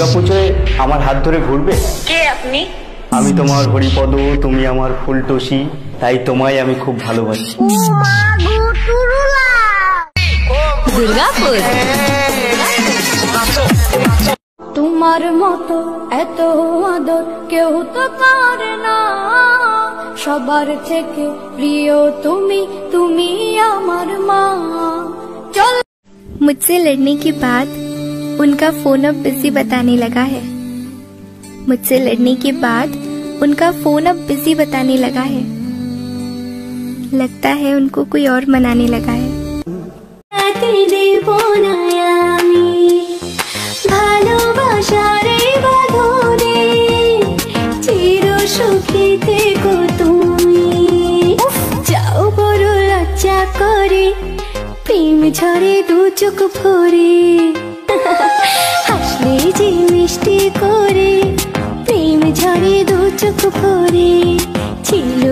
দুর্গাপুজোয় আমার হাত ধরে ঘুরবে? কে আপনি? আমি তোমার হরিপদ, তুমি আমার ফুলটসি, তাই তোমায় আমি খুব ভালোবাসি। দুর্গাপুর। তোমার মতো এত আদর কেউ তো করে না, সবার থেকে প্রিয় তুমি, তুমি আমার মা। চল। मुझसे लड़ने के बाद उनका फोन अब बिजी बताने लगा है। मुझसे लड़ने के बाद उनका फोन अब बिजी बताने लगा है। लगता है उनको कोई और मनाने लगा है। ভালোবাসারে বাঁধনে চির সুখী থেকো তুমি। যাও বড় লজ্জা করে, প্রেম ঝরে দু চোখ ভরে, হাসলে যে মিষ্টি করে, প্রেম ঝরে দু চোখ ভরে ছিল।